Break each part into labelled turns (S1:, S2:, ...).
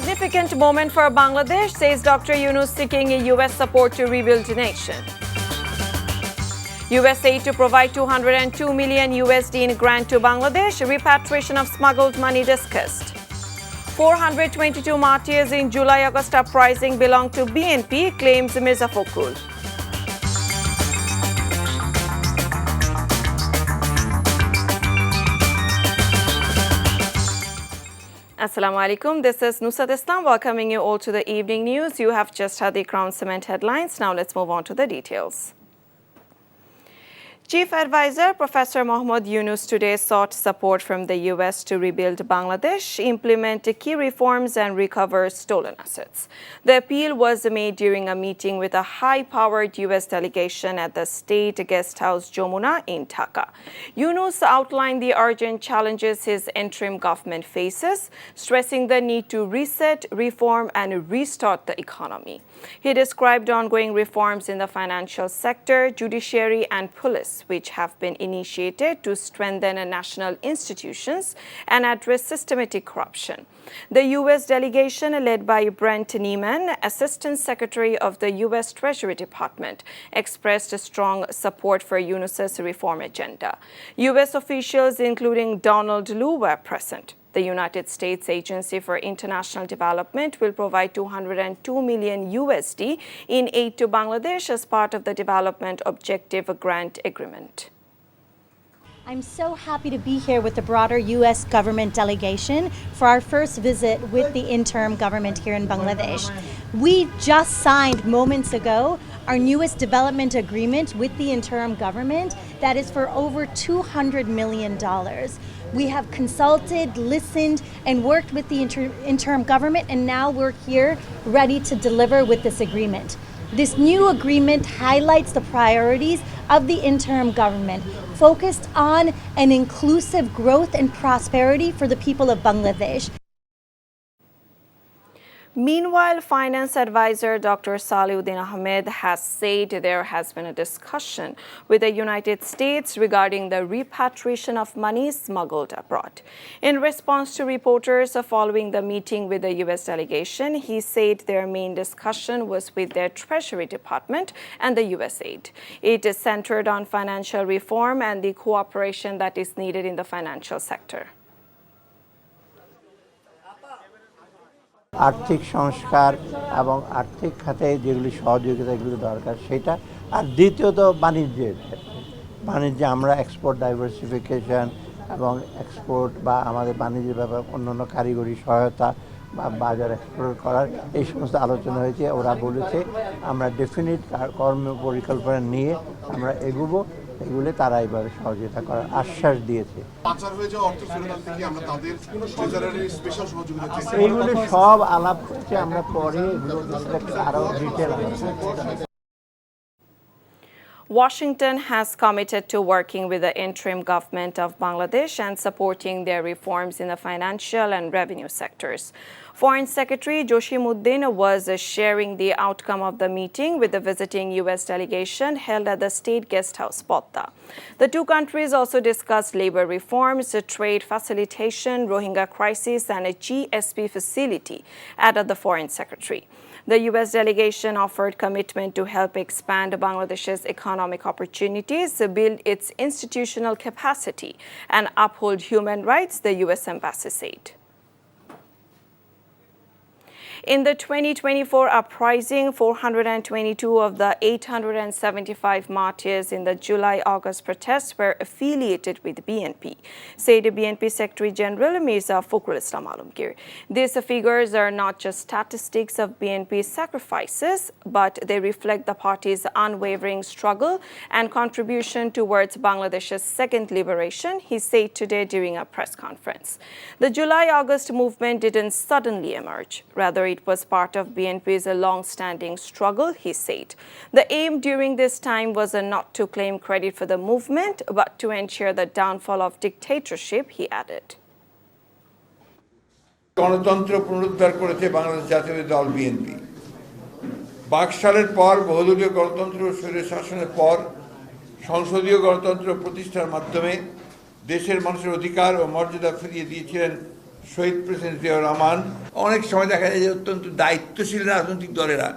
S1: significant moment for Bangladesh, says Dr. Yunus, seeking US support to rebuild the nation. US aid to provide 202 million USD in grant to Bangladesh. Repatriation of smuggled money discussed. 422 martyrs in July-August uprising belong to BNP, claims Mirza Fakhrul. Assalamu alaikum. This is Nusrat Islam welcoming you all to the evening news. You have just had the Crown Cement headlines. Now let's move on to the details. Chief Advisor Professor Mohammad Yunus today sought support from the US to rebuild Bangladesh, implement key reforms and recover stolen assets. The appeal was made during a meeting with a high-powered US delegation at the State Guest House Jamuna in Dhaka. Yunus outlined the urgent challenges his interim government faces, stressing the need to reset, reform and restart the economy. He described ongoing reforms in the financial sector, judiciary and police, which have been initiated to strengthen national institutions and address systematic corruption. The U.S. delegation, led by Brent Neiman, Assistant Secretary of the U.S. Treasury Department, expressed strong support for Yunus's reform agenda. U.S. officials, including Donald Lu, were present. The United States Agency for International Development will provide 202 million USD in aid to Bangladesh as part of the Development Objective Grant Agreement.
S2: I'm so happy to be here with the broader U.S. government delegation for our first visit with the interim government here in Bangladesh. We just signed moments ago our newest development agreement with the interim government that is for over $200 million. We have consulted, listened, and worked with the interim government, and now we're here ready to deliver with this agreement. This new agreement highlights the priorities of the interim government, focused on an inclusive growth and prosperity for the people of Bangladesh.
S1: Meanwhile, Finance Advisor Dr. Saliuddin Ahmed has said there has been a discussion with the United States regarding the repatriation of money smuggled abroad. In response to reporters following the meeting with the U.S. delegation, he said their main discussion was with their Treasury Department and the U.S. aid. It is centered on financial reform and the cooperation that is needed in the financial sector.
S3: আর্থিক সংস্কার এবং আর্থিক খাতে যেগুলি সহযোগিতাগুলো দরকার সেটা আর দ্বিতীয়ত বাণিজ্যের ক্ষেত্রে বাণিজ্যে আমরা এক্সপোর্ট ডাইভার্সিফিকেশন এবং এক্সপোর্ট বা আমাদের বাণিজ্যের ব্যাপারে অন্যান্য কারিগরি সহায়তা বা বাজার এক্সপ্লোর করার এই সমস্ত আলোচনা হয়েছে ওরা বলেছে আমরা ডেফিনিট কর্ম পরিকল্পনা নিয়ে আমরা এগোবো এগুলো তারা এবারে সহযোগিতা করার আশ্বাস দিয়েছে এইগুলো সব আলাপ করছে আমরা পরে এগুলো আরও detail
S1: Washington has committed to working with the interim government of Bangladesh and supporting their reforms in the financial and revenue sectors. Foreign Secretary Joshimuddin was sharing the outcome of the meeting with the visiting U.S. delegation held at the State Guest House Pothe. The two countries also discussed labor reforms, trade facilitation, Rohingya crisis, and a GSP facility, added the Foreign Secretary. The U.S. delegation offered commitment to help expand Bangladesh's economic opportunities, build its institutional capacity, and uphold human rights, the U.S. embassy said. In the 2024 uprising, 422 of the 875 martyrs in the July-August protests were affiliated with BNP, said BNP Secretary General Mirza Fakhrul. These figures are not just statistics of BNP's sacrifices, but they reflect the party's unwavering struggle and contribution towards Bangladesh's second liberation, he said today during a press conference. The July-August movement didn't suddenly emerge. Rather, it was part of BNP's long-standing struggle, he said. The aim during this time was not to claim credit for the movement, but to ensure the downfall of dictatorship, he added.
S4: গণতন্ত্র পুনরুদ্ধার করেছে বাংলাদেশ জাতীয় দল BNP. বাকশালের পর বহুদলীয় গণতন্ত্র ও স্বৈর শাসনের পর সংসদীয় গণতন্ত্র প্রতিষ্ঠার মাধ্যমে দেশের মানুষের অধিকার ও মর্যাদা ফিরিয়ে দিয়েছিলেন শহীদ প্রেসিডেন্ট জিয়াউর রহমান অনেক সময় দেখা যায় যে অত্যন্ত দায়িত্বশীল রাজনৈতিক দলেরা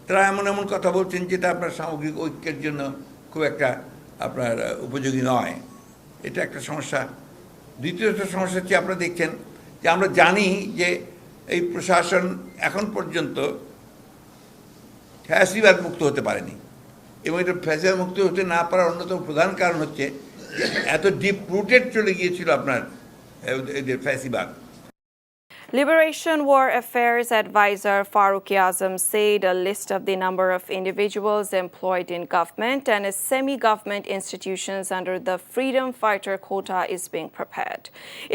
S4: তারা এমন এমন কথা বলছেন যেটা আপনার সামগ্রিক ঐক্যের জন্য খুব একটা আপনার উপযোগী নয়। এটা একটা সমস্যা। দ্বিতীয়ত সমস্যা হচ্ছে আপনারা দেখছেন যে আমরা জানি যে এই প্রশাসন এখন পর্যন্ত ফ্যাসিবাদ মুক্ত হতে পারেনি এবং এটা ফ্যাসিবাদ মুক্ত হতে না পারার অন্যতম প্রধান কারণ হচ্ছে এত ডিপ রুটেড চলে গিয়েছিল আপনার এদের ফ্যাসিবাদ।
S1: Liberation War Affairs advisor Faruqi Azam said a list of the number of individuals employed in government and semi-government institutions under the freedom fighter quota is being prepared.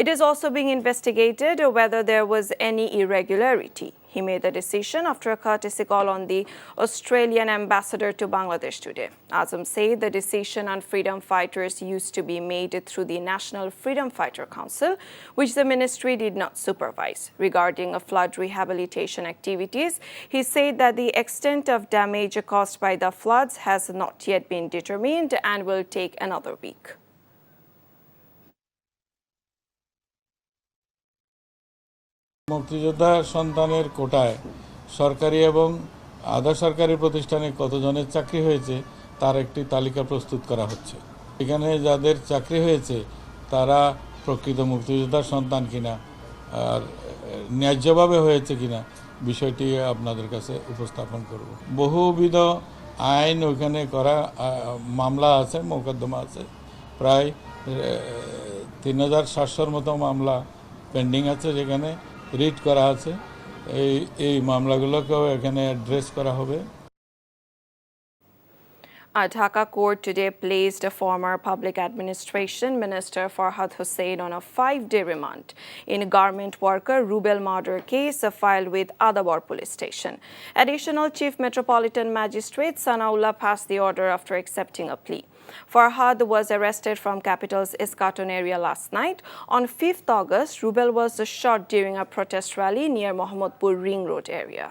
S1: It is also being investigated whether there was any irregularity. He made the decision after a courtesy call on the Australian ambassador to Bangladesh today. Azam said the decision on freedom fighters used to be made through the National Freedom Fighter Council, which the ministry did not supervise. Regarding flood rehabilitation activities, he said that the extent of damage caused by the floods has not yet been determined and will take another week.
S5: মুক্তিযোদ্ধা সন্তানের কোটায় সরকারি এবং আধা সরকারি প্রতিষ্ঠানে কতজনের চাকরি হয়েছে তার একটি তালিকা প্রস্তুত করা হচ্ছে। এখানে যাদের চাকরি হয়েছে তারা প্রকৃত মুক্তিযোদ্ধার সন্তান কিনা আর ন্যায্যভাবে হয়েছে কিনা বিষয়টি আপনাদের কাছে উপস্থাপন করব। বহুবিধ আইন ওইখানে করা মামলা আছে, মোকদ্দমা আছে, প্রায় 3700-র মতো মামলা পেন্ডিং আছে যেখানে রিট করা আছে। এই মামলাগুলোকেও এখানে অ্যাড্রেস করা হবে।
S1: A Dhaka court today placed a former Public Administration Minister Farhad Hussain on a 5-day remand in garment worker Rubel murder case filed with Adawar Police Station. Additional Chief Metropolitan Magistrate Sanaullah passed the order after accepting a plea. Farhad was arrested from capital's Iskaton area last night. On 5th August, Rubel was shot during a protest rally near Mohammadpur Ring Road area.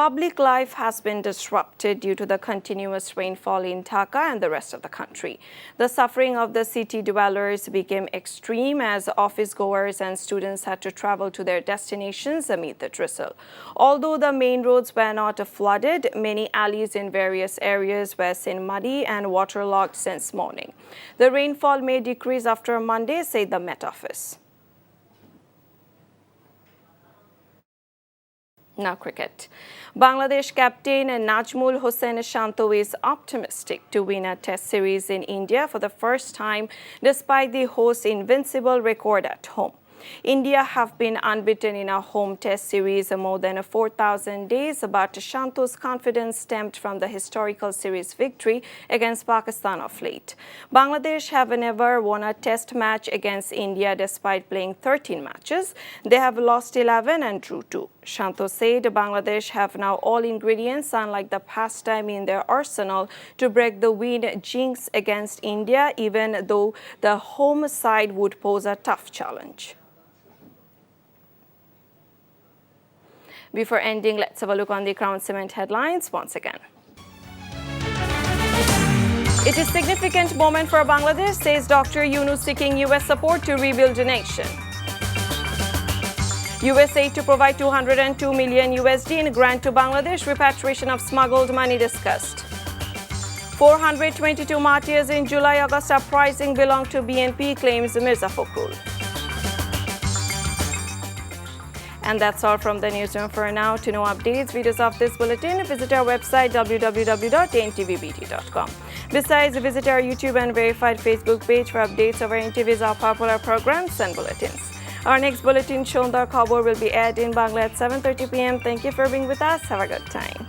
S1: Public life has been disrupted due to the continuous rainfall in Dhaka and the rest of the country. The suffering of the city dwellers became extreme as office-goers and students had to travel to their destinations amid the drizzle. Although the main roads were not flooded, many alleys in various areas were seen muddy and waterlogged since morning. The rainfall may decrease after Monday, said the Met Office. Now cricket. Bangladesh captain Najmul Hossain Shanto is optimistic to win a test series in India for the first time despite the host's invincible record at home. India have been unbeaten in a home test series more than 4,000 days, but Shanto's confidence stemmed from the historical series victory against Pakistan of late. Bangladesh have never won a test match against India despite playing 13 matches. They have lost 11 and drew 2. Shanto said Bangladesh have now all ingredients, unlike the past time, in their arsenal to break the win jinx against India, even though the home side would pose a tough challenge. Before ending, let's have a look on the Crown Cement headlines once again. It is a significant moment for Bangladesh, says Dr. Yunus, seeking U.S. support to rebuild the nation. USA to provide $202 million in grant to Bangladesh, repatriation of smuggled money discussed. 422 martyrs in July-August uprising belong to BNP, claims Mirza Fakhrul. And that's all from the newsroom for now. To know updates, videos of this bulletin, visit our website www.ntvbt.com. Besides, visit our YouTube and verified Facebook page for updates of our NTV's popular programs and bulletins. Our next bulletin, Shondar Khabor, will be aired in Bangla at 7:30 p.m. Thank you for being with us. Have a good time.